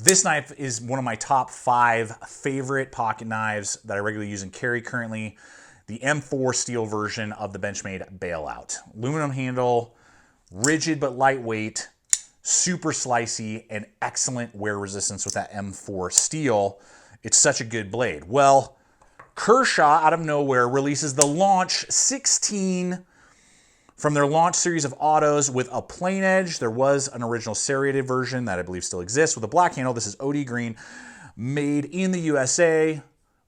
This knife is one of my top 5 favorite pocket knives that I regularly use and carry currently. The M4 steel version of the Benchmade Bailout. Aluminum handle, rigid but lightweight, super slicey, and excellent wear resistance with that M4 steel. It's such a good blade. Well, Kershaw, out of nowhere, releases the Launch 16 from their launch series of autos with a plain edge. There was an original serrated version that I believe still exists with a black handle. This is OD green, made in the USA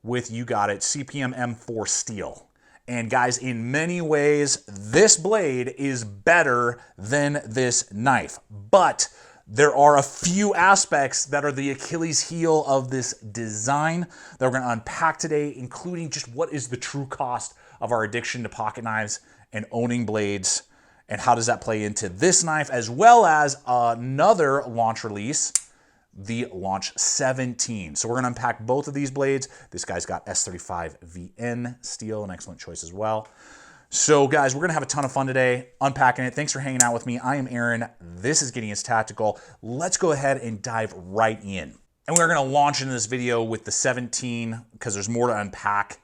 with, you got it, CPM M4 steel. And guys, in many ways, this blade is better than this knife. But there are a few aspects that are the Achilles heel of this design that we're going to unpack today, including just what is the true cost of our addiction to pocket knives and owning blades, and how does that play into this knife, as well as another launch release, the Launch 17. So we're gonna unpack both of these blades. This guy's got S35 VN steel, an excellent choice as well. So guys, we're gonna have a ton of fun today unpacking it. Thanks for hanging out with me. I am Aaron. This is Gideon's Tactical. Let's go ahead and dive right in. And we're gonna launch into this video with the 17 because there's more to unpack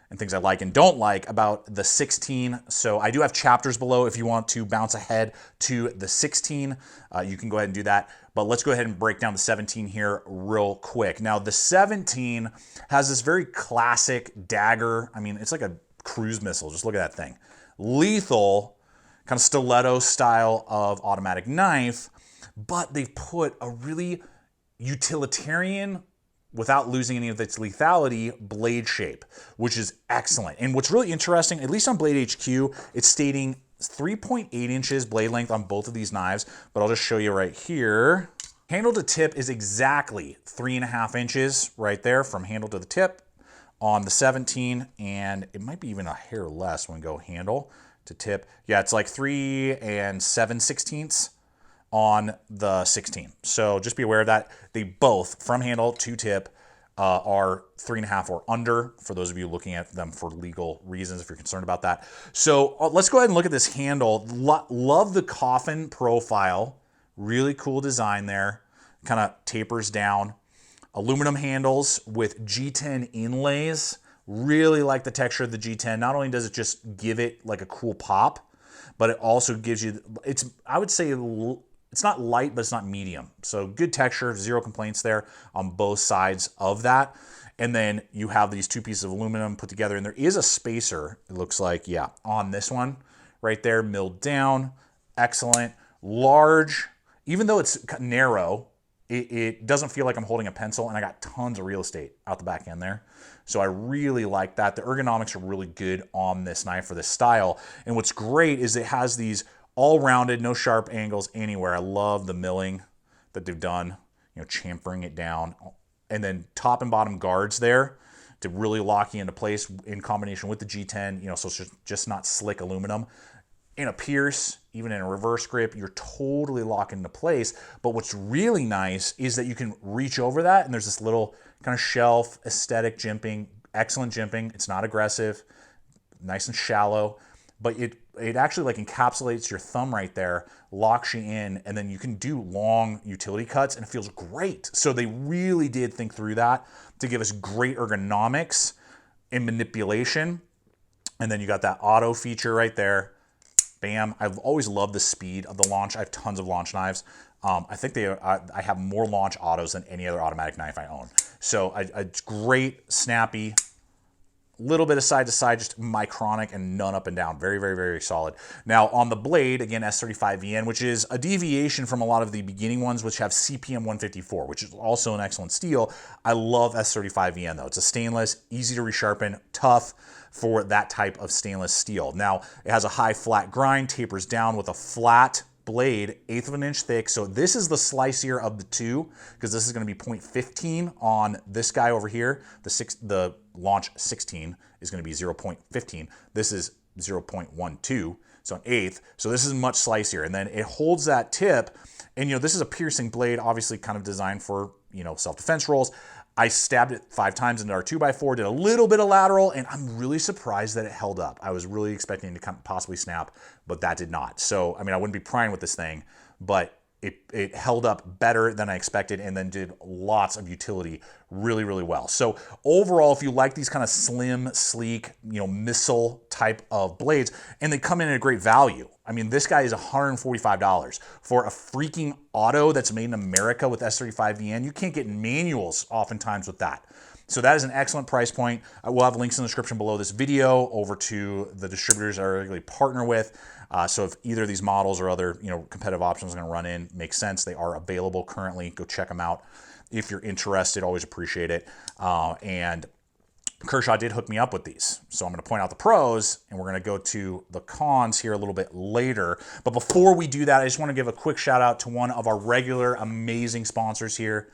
and things I like and don't like about the 16. So I do have chapters below if you want to bounce ahead to the 16. You can go ahead and do that. But let's go ahead and break down the 17 here real quick. Now the 17 has this very classic dagger. I mean, it's like a cruise missile. Just look at that thing. Lethal, kind of stiletto style of automatic knife, but they've put a really utilitarian, without losing any of its lethality, blade shape, which is excellent. And what's really interesting, at least on Blade HQ, it's stating 3.8 inches blade length on both of these knives, but I'll just show you right here. Handle to tip is exactly 3.5 inches right there from handle to the tip on the 17, and it might be even a hair less when we go handle to tip. Yeah, it's like 3 7/16 on the 16. So just be aware of that. They both, from handle to tip, are 3.5 or under, for those of you looking at them for legal reasons, if you're concerned about that. So let's go ahead and look at this handle. Love the coffin profile. Really cool design there. Kind of tapers down. Aluminum handles with G10 inlays. Really like the texture of the G10. Not only does it just give it like a cool pop, but it also gives you, I would say, it's not light, but it's not medium. So good texture, zero complaints there on both sides of that. And then you have these two pieces of aluminum put together, and there is a spacer, it looks like, yeah, on this one right there, milled down. Excellent. Large, even though it's narrow, it doesn't feel like I'm holding a pencil, and I got tons of real estate out the back end there. So I really like that. The ergonomics are really good on this knife for this style. And what's great is it has these all rounded, no sharp angles anywhere. I love the milling that they've done, you know, chamfering it down. And then top and bottom guards there to really lock you into place in combination with the G10, you know, so it's just not slick aluminum. In a pierce, even in a reverse grip, you're totally locked into place. But what's really nice is that you can reach over that, and there's this little kind of shelf aesthetic jimping, excellent jimping. It's not aggressive, nice and shallow, but it actually like encapsulates your thumb right there, locks you in, and then you can do long utility cuts, and it feels great. So they really did think through that to give us great ergonomics and manipulation. And then you got that auto feature right there. Bam. I've always loved the speed of the Launch. I have tons of Launch knives. I think I have more Launch autos than any other automatic knife I own. So it's great, snappy, little bit of side to side, just micronic and none up and down. Very, very, very solid. Now on the blade, again, S35 VN, which is a deviation from a lot of the beginning ones, which have CPM 154, which is also an excellent steel. I love S35 VN though. It's a stainless, easy to resharpen, tough for that type of stainless steel. Now it has a high flat grind, tapers down with a flat blade, 1/8 of an inch thick. So this is the slicier of the two, because this is going to be 0.15 on this guy over here. The Launch 16 is going to be 0.15. This is 0.12, so an 1/8. So this is much slicier, and then it holds that tip. And you know, this is a piercing blade, obviously kind of designed for, you know, self-defense rolls. I stabbed it 5 times into our 2x4, did a little bit of lateral, and I'm really surprised that it held up. I was really expecting it to possibly snap, but that did not. So, I mean, I wouldn't be prying with this thing, but it held up better than I expected and then did lots of utility really, really well. So overall, if you like these kind of slim, sleek, missile type of blades, and they come in at a great value. I mean, this guy is $145 for a freaking auto that's made in America with S35VN. You can't get manuals oftentimes with that. So that is an excellent price point. We'll have links in the description below this video over to the distributors I regularly partner with. So if either of these models or other competitive options are going to run in, makes sense. They are available currently. Go check them out if you're interested. Always appreciate it. And Kershaw did hook me up with these. So I'm going to point out the pros, and we're going to go to the cons here a little bit later. But before we do that, I just want to give a quick shout out to one of our regular amazing sponsors here,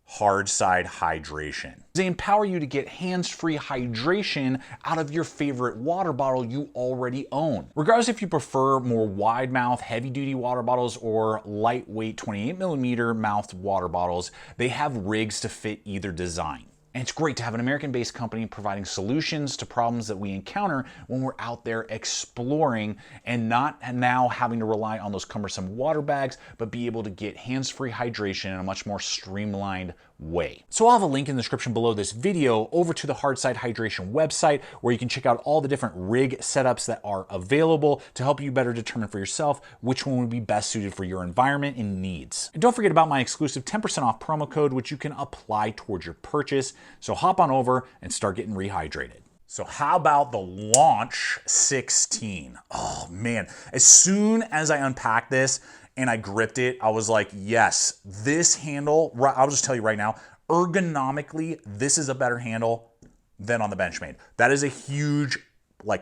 Hardside Hydration. They empower you to get hands-free hydration out of your favorite water bottle you already own. Regardless if you prefer more wide mouth, heavy-duty water bottles or lightweight 28mm mouthed water bottles, they have rigs to fit either design. And it's great to have an American-based company providing solutions to problems that we encounter when we're out there exploring and not now having to rely on those cumbersome water bags, but be able to get hands-free hydration in a much more streamlined way. So I'll have a link in the description below this video over to the Hardside Hydration website where you can check out all the different rig setups that are available to help you better determine for yourself which one would be best suited for your environment and needs. And don't forget about my exclusive 10% off promo code, which you can apply towards your purchase. So hop on over and start getting rehydrated. So how about the Launch 16? Oh man, as soon as I unpacked this and I gripped it, I was like, yes, this handle, I'll just tell you right now, ergonomically, this is a better handle than on the Benchmade. That is a huge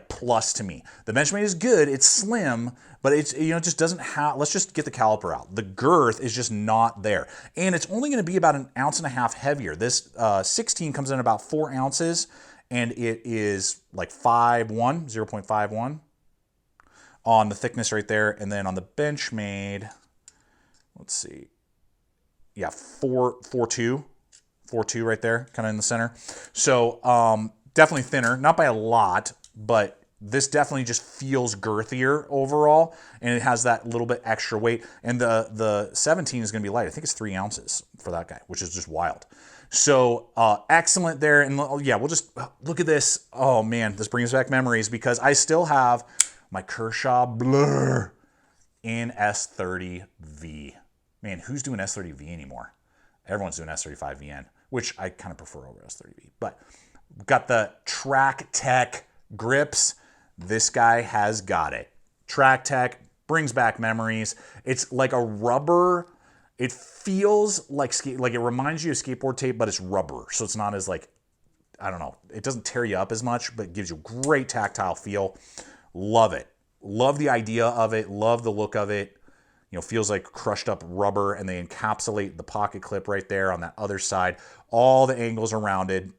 plus to me. The Benchmade is good, it's slim, but it's, it just doesn't have, let's just get the caliper out. The girth is just not there. And it's only gonna be about 1.5 ounces heavier. This 16 comes in about 4 ounces, and it is like 0.51 on the thickness right there. And then on the Benchmade, let's see. Yeah, 4.2 right there, kind of in the center. So definitely thinner, not by a lot, but this definitely just feels girthier overall, and it has that little bit extra weight. And the 17 is going to be light. I think it's 3 ounces for that guy, which is just wild. So excellent there. And yeah, we'll just look at this. Oh man, this brings back memories because I still have my Kershaw Blur in S30V. Man, who's doing S30V anymore? Everyone's doing S35VN, which I kind of prefer over S30V. But got the Track Tech grips. This guy has got it. Track Tech brings back memories. It's like a rubber. It feels like it reminds you of skateboard tape, but it's rubber. So it's not as I don't know. It doesn't tear you up as much, but it gives you a great tactile feel. Love it. Love the idea of it. Love the look of it. Feels like crushed up rubber, and they encapsulate the pocket clip right there on that other side. All the angles are rounded.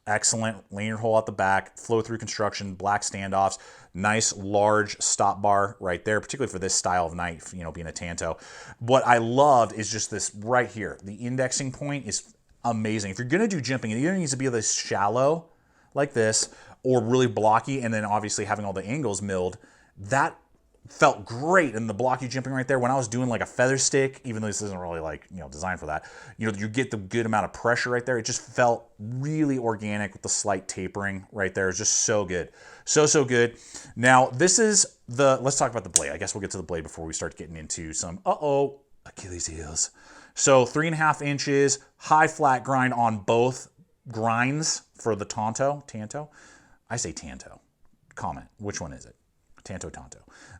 Excellent lanyard hole at the back, flow through construction, black standoffs, nice large stop bar right there, particularly for this style of knife, being a Tanto. What I loved is just this right here. The indexing point is amazing. If you're gonna do jimping, it either needs to be this shallow like this or really blocky, and then obviously having all the angles milled. That felt great in the blocky jimping right there. When I was doing like a feather stick, even though this isn't really designed for that, you get the good amount of pressure right there. It just felt really organic with the slight tapering right there. It's just so good. So good. Now this is let's talk about the blade. I guess we'll get to the blade before we start getting into some, Achilles heels. So 3.5 inches, high flat grind on both grinds for the Tanto. I say Tanto. Comment, which one is it? Tanto.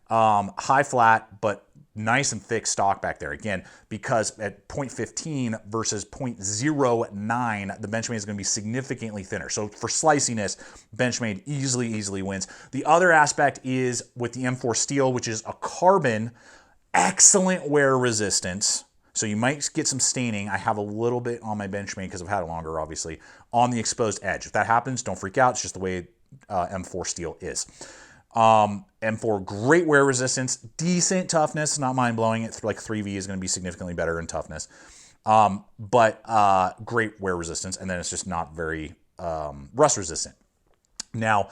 High flat, but nice and thick stock back there. Again, because at 0.15 versus 0.09, the Benchmade is going to be significantly thinner. So for sliciness, Benchmade easily wins. The other aspect is with the M4 steel, which is a carbon, excellent wear resistance. So you might get some staining. I have a little bit on my Benchmade because I've had it longer, obviously, on the exposed edge. If that happens, don't freak out. It's just the way M4 steel is. M4, great wear resistance, decent toughness, not mind-blowing. It's like 3V is going to be significantly better in toughness. But great wear resistance, and then it's just not very rust resistant. Now,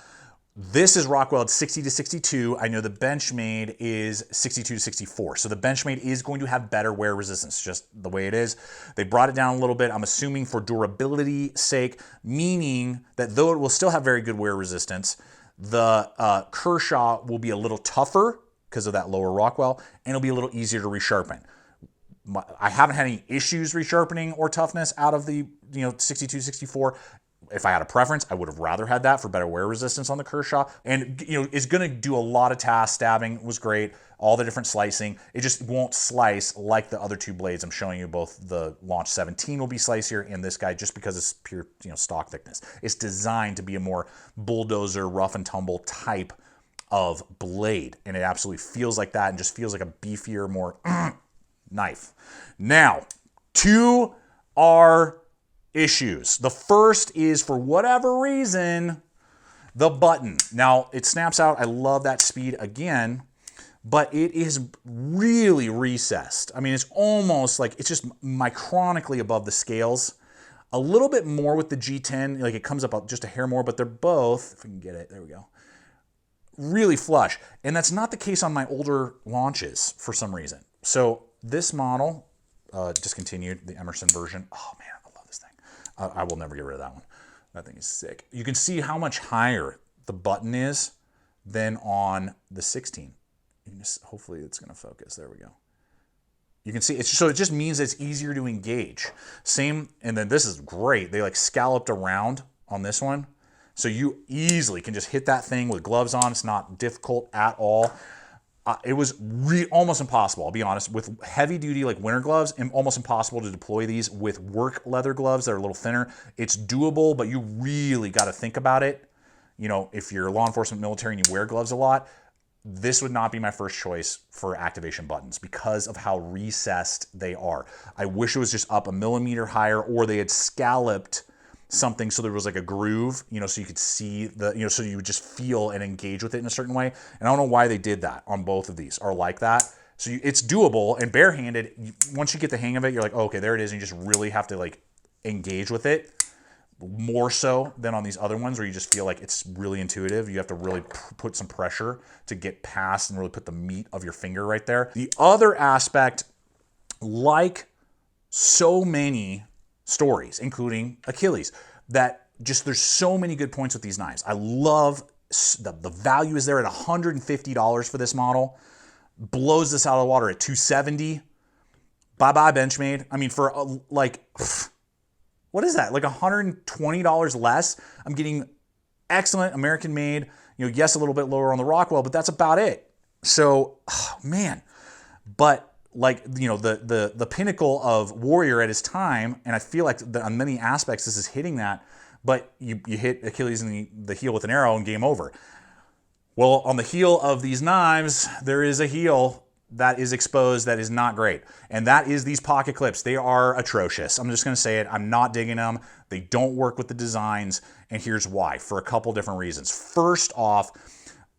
This is Rockwell at 60 to 62. I know the Benchmade is 62 to 64. So the Benchmade is going to have better wear resistance, just the way it is. They brought it down a little bit, I'm assuming for durability sake, meaning that though it will still have very good wear resistance, the Kershaw will be a little tougher because of that lower Rockwell, and it'll be a little easier to resharpen. I haven't had any issues resharpening or toughness out of the 62, 64. If I had a preference, I would have rather had that for better wear resistance on the Kershaw. And it's going to do a lot of tasks. Stabbing was great. All the different slicing. It just won't slice like the other two blades I'm showing you. Both the Launch 17 will be slicier, and this guy, just because it's pure stock thickness. It's designed to be a more bulldozer, rough and tumble type of blade, and it absolutely feels like that, and just feels like a beefier, more knife. Now, to our issues. The first is, for whatever reason, the button. Now, it snaps out. I love that speed again, but it is really recessed. I mean, it's almost like it's just micronically above the scales. A little bit more with the G10, like it comes up just a hair more, but they're both, if we can get it, there we go, really flush. And that's not the case on my older launches for some reason. So this model, discontinued, the Emerson version. Oh man, I love this thing. I will never get rid of that one. That thing is sick. You can see how much higher the button is than on the 16. You can just, hopefully it's going to focus. There we go. You can see it's so it just means it's easier to engage. Same, and then this is great. They like scalloped around on this one, so you easily can just hit that thing with gloves on. It's not difficult at all. It was almost impossible, I'll be honest, with heavy duty like winter gloves, and almost impossible to deploy these with work leather gloves that are a little thinner. It's doable, but you really got to think about it. If you're law enforcement, military, and you wear gloves a lot, this would not be my first choice for activation buttons because of how recessed they are. I wish it was just up a millimeter higher, or they had scalloped something so there was like a groove, so you could see the, so you would just feel and engage with it in a certain way. And I don't know why they did that on both of these, or like that. So it's doable, and barehanded, once you get the hang of it, you're like, oh, okay, there it is. And you just really have to like engage with it more so than on these other ones where you just feel like it's really intuitive. You have to really put some pressure to get past and really put the meat of your finger right there. The other aspect, like so many stories, including Achilles, that just there's so many good points with these knives. I love the value is there at $150 for this model. Blows this out of the water at $270. Bye-bye Benchmade. I mean, for like, what is that? Like $120 less. I'm getting excellent American made, yes, a little bit lower on the Rockwell, but that's about it. So, man, but like, the pinnacle of warrior at his time, and I feel like on many aspects this is hitting that, but you hit Achilles in the heel with an arrow and game over. Well, on the heel of these knives, there is a heel that is exposed that is not great, and that is these pocket clips. They are atrocious. I'm just going to say it. I'm not digging them. They don't work with the designs, and here's why, for a couple different reasons. First off,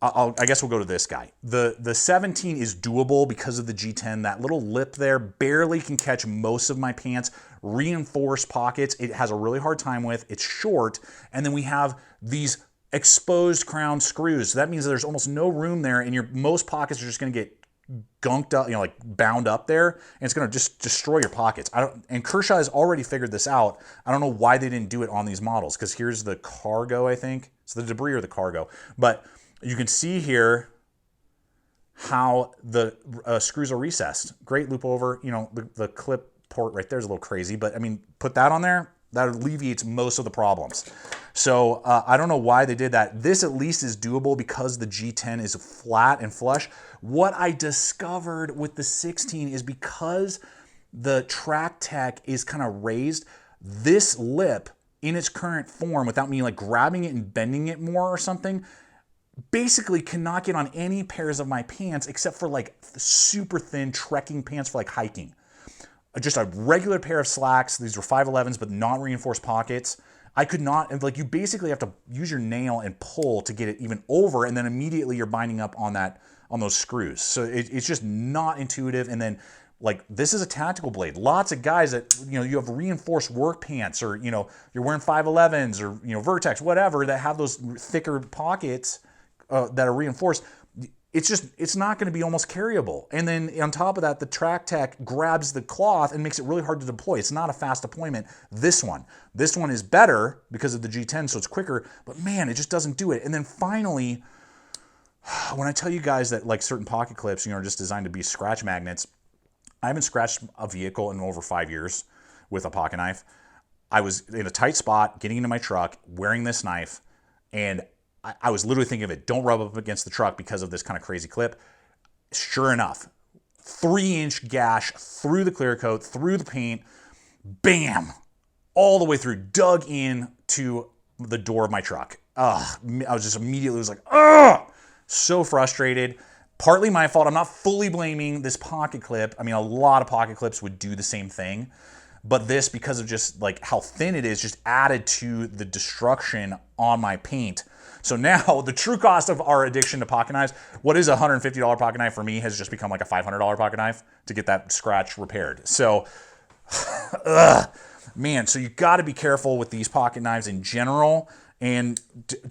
I guess we'll go to this guy. The 17 is doable because of the G10. That little lip there barely can catch most of my pants. Reinforced pockets, it has a really hard time with. It's short, and then we have these exposed crown screws. So that means there's almost no room there, and most pockets are just going to get gunked up, like bound up there, and it's going to just destroy your pockets. And Kershaw has already figured this out. I don't know why they didn't do it on these models, because here's the cargo, I think. It's the debris or the cargo, but you can see here how the screws are recessed. Great loop over, the clip port right there is a little crazy, but I mean, put that on there, that alleviates most of the problems. So I don't know why they did that. This at least is doable because the G10 is flat and flush. What I discovered with the 16 is because the track tech is kind of raised, this lip in its current form, without me like grabbing it and bending it more or something, basically cannot get on any pairs of my pants except for like super thin trekking pants for like hiking. Just a regular pair of slacks. These were 511s, but not reinforced pockets. I could not, like, you basically have to use your nail and pull to get it even over, and then immediately you're binding up on those screws. So it's just not intuitive. And then Like, this is a tactical blade. Lots of guys that, you know, you have reinforced work pants, or, you know, you're wearing 511s or, you know, Vertex, whatever, that have those thicker pockets that are reinforced. It's not going to be almost carryable. And then on top of that, the Track Tech grabs the cloth and makes it really hard to deploy. It's not a fast deployment. This one is better because of the G10, so it's quicker, but man, it just doesn't do it. And then finally, when I tell you guys that like certain pocket clips, you know, are just designed to be scratch magnets, I haven't scratched a vehicle in over 5 years with a pocket knife. I was in a tight spot, getting into my truck, wearing this knife, and I was literally thinking of it, don't rub up against the truck because of this kind of crazy clip. Sure enough, 3-inch gash through the clear coat, through the paint, bam, all the way through, dug in to the door of my truck. I was just immediately like, ugh, so frustrated. Partly my fault. I'm not fully blaming this pocket clip. I mean, a lot of pocket clips would do the same thing, but this, because of just like how thin it is, just added to the destruction on my paint. So now the true cost of our addiction to pocket knives, what is a $150 pocket knife for me, has just become like a $500 pocket knife to get that scratch repaired. So, man, so you got to be careful with these pocket knives in general. And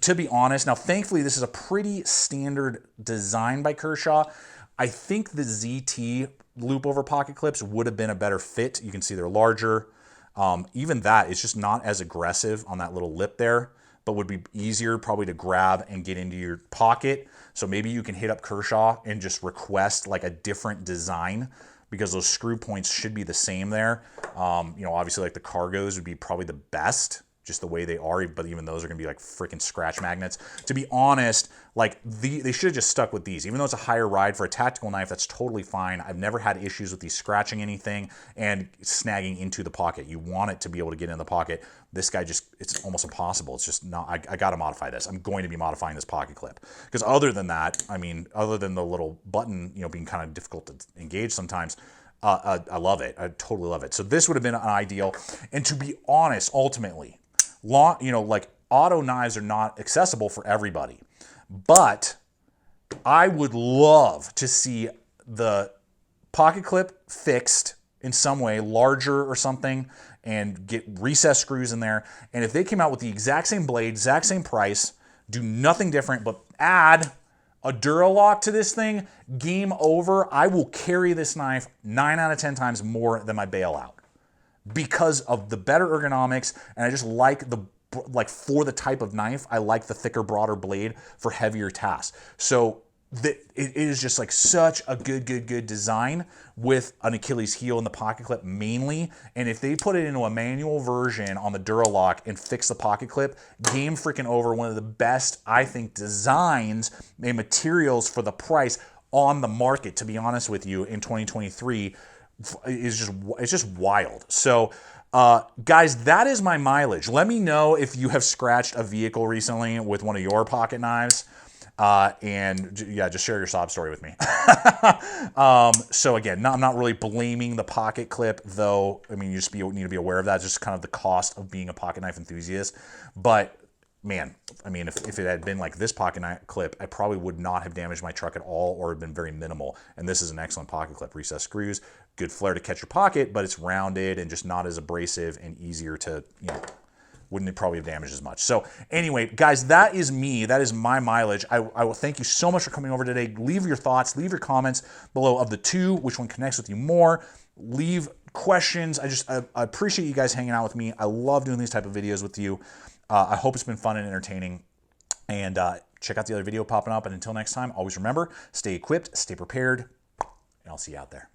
to be honest, now thankfully this is a pretty standard design by Kershaw. I think the ZT loop over pocket clips would have been a better fit. You can see they're larger. Even that is just not as aggressive on that little lip there, but would be easier probably to grab and get into your pocket. So maybe you can hit up Kershaw and just request like a different design, because those screw points should be the same there. You know, obviously like the cargos would be probably the best, just the way they are, but even those are gonna be like freaking scratch magnets. To be honest, like they should have just stuck with these. Even though it's a higher ride for a tactical knife, that's totally fine. I've never had issues with these scratching anything and snagging into the pocket. You want it to be able to get in the pocket. This guy just, it's almost impossible. It's just not, I gotta modify this. I'm going to be modifying this pocket clip. Because other than that, I mean, other than the little button, you know, being kind of difficult to engage sometimes, I love it. I totally love it. So this would have been an ideal. And to be honest, ultimately, you know, like auto knives are not accessible for everybody, but I would love to see the pocket clip fixed in some way, larger or something, and get recessed screws in there. And if they came out with the exact same blade, exact same price, do nothing different, but add a Duralock to this thing, game over. I will carry this knife 9 out of 10 times more than my bailout, because of the better ergonomics, and I just like for the type of knife, I like the thicker, broader blade for heavier tasks. So it is just like such a good design with an Achilles heel in the pocket clip mainly. And if they put it into a manual version on the Duralock and fix the pocket clip, game freaking over. One of the best, I think, designs and materials for the price on the market, to be honest with you, in 2023. It's just wild. So guys, that is my mileage. Let me know if you have scratched a vehicle recently with one of your pocket knives, and yeah, just share your sob story with me. So again, I'm not really blaming the pocket clip, though. I mean, you just need to be aware of that, just kind of the cost of being a pocket knife enthusiast. But man, I mean, if it had been like this pocket knife clip, I probably would not have damaged my truck at all, or have been very minimal. And this is an excellent pocket clip. Recessed screws, good flare to catch your pocket, but it's rounded and just not as abrasive and easier to, you know, wouldn't probably have damaged as much. So anyway, guys, that is me. That is my mileage. I will thank you so much for coming over today. Leave your thoughts, leave your comments below of the two, which one connects with you more. Leave questions. I appreciate you guys hanging out with me. I love doing these type of videos with you. I hope it's been fun and entertaining. And check out the other video popping up. And until next time, always remember, stay equipped, stay prepared, and I'll see you out there.